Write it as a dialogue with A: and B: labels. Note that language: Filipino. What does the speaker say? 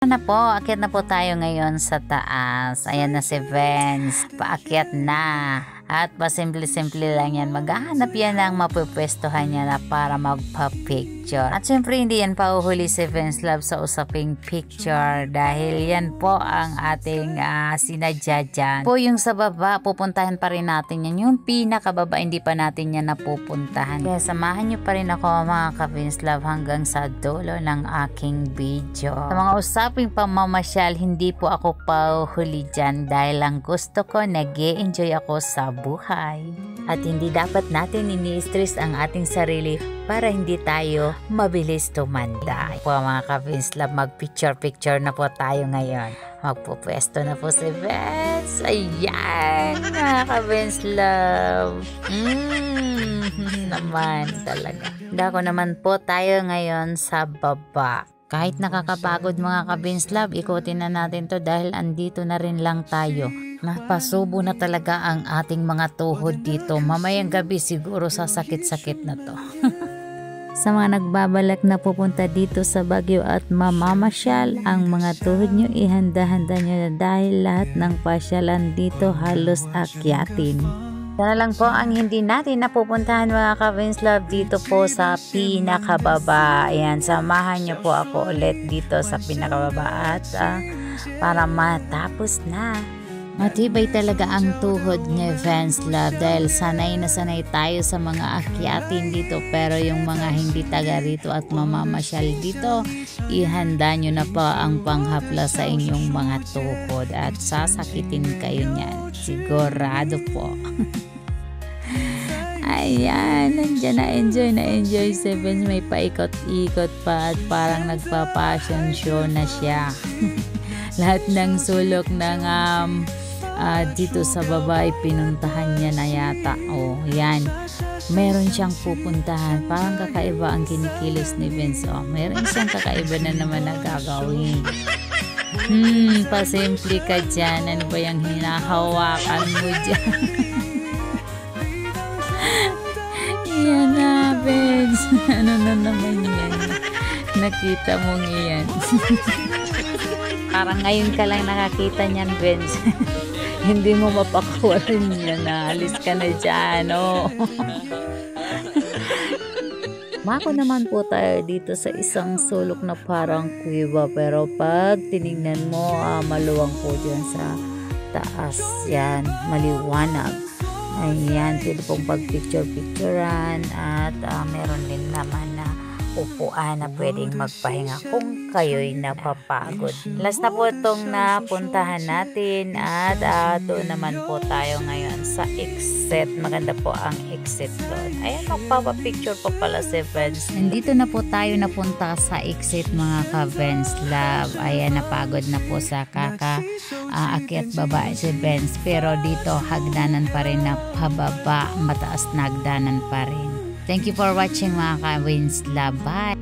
A: na po, akyat na po tayo ngayon sa taas. Ayan na si Vince, paakyat na. At pasimple-simple lang yan, maghahanap yan ng mapupwestuhan niya na para magpa-picture. At syempre hindi yan pauhuli si Vince Love sa usaping picture dahil yan po ang ating sinadya dyan. Po yung sa baba, pupuntahan pa rin natin yan. Yung pinakababa, hindi pa natin yan napupuntahan. Kaya samahan nyo pa rin ako mga ka-Vince Love hanggang sa dulo ng aking video. Sa mga usaping pamamasyal, hindi po ako pauhuli dyan dahil ang gusto ko, nag-e-enjoy ako sa buhay. At hindi dapat natin ini-stress ang ating sarili para hindi tayo mabilis tumanda. Po mga ka-Vince Love, mag-picture na po tayo ngayon. Magpupwesto na po si Vince. Ayan, mga ka-Vince Love. Naman talaga. Dako naman po tayo ngayon sa baba. Kahit nakakapagod mga ka-Vince Love, ikutin na natin to dahil andito na rin lang tayo. Napasubo na talaga ang ating mga tuhod dito. Mamayang gabi siguro sasakit-sakit na to. Sa mga nagbabalak na pupunta dito sa Baguio at mamamasyal, ang mga tuhod nyo ihanda-handa nyo na dahil lahat ng pasyalan dito halos akyatin. Yan lang po ang hindi natin napupuntahan mga ka-Vince Love dito po sa pinakababa. Ayan, samahan nyo po ako ulit dito sa pinakababa at para matapos na. Matibay talaga ang tuhod ni Vince Love dahil sanay na sanay tayo sa mga akyatin dito, pero yung mga hindi taga rito at mamamasyal dito, ihanda nyo na po ang panghapla sa inyong mga tuhod at sasakitin kayo niyan. Sigurado po. Ayan, nandiyan na enjoy si Vince, may paikot-ikot pa at parang nagpa-fashion show na siya. Lahat ng sulok ng dito sa baba ay pinuntahan niya na yata. Oh, yan. Meron siyang pupuntahan. Parang kakaiba ang kinikilos ni Vince. Oh, meron siyang kakaiba na naman na gagawin. Pasimple ka dyan. Ano ba yung hinahawakan mo dyan? Yan na, Vince. Ano na naman yan? Nakita mong yan. Parang ngayon ka lang nakakita niyan, Vince. Hindi mo mapakawalan yan. Alis ka na dyan, oh. Mako naman po tayo dito sa isang sulok na parang kuweba, pero pag tinignan mo, maluwang po dyan sa taas. Yan, maliwanag. Ayan, pwede pong pag-picture-picturean at meron din naman na upuan na pwedeng magpahinga kung kayo'y napapagod. Last na po itong napuntahan natin at doon naman po tayo ngayon sa exit. Maganda po ang exit doon. Ayan, magpapapicture po pala si Vince. Nandito na po tayo napunta sa exit mga ka-Vince Love. Ayan, napagod na po sa akyat baba si Vince, pero dito hagdanan pa rin na pababa, mataas na hagdanan pa rin. Thank you for watching mga ka-Vince Love. Bye!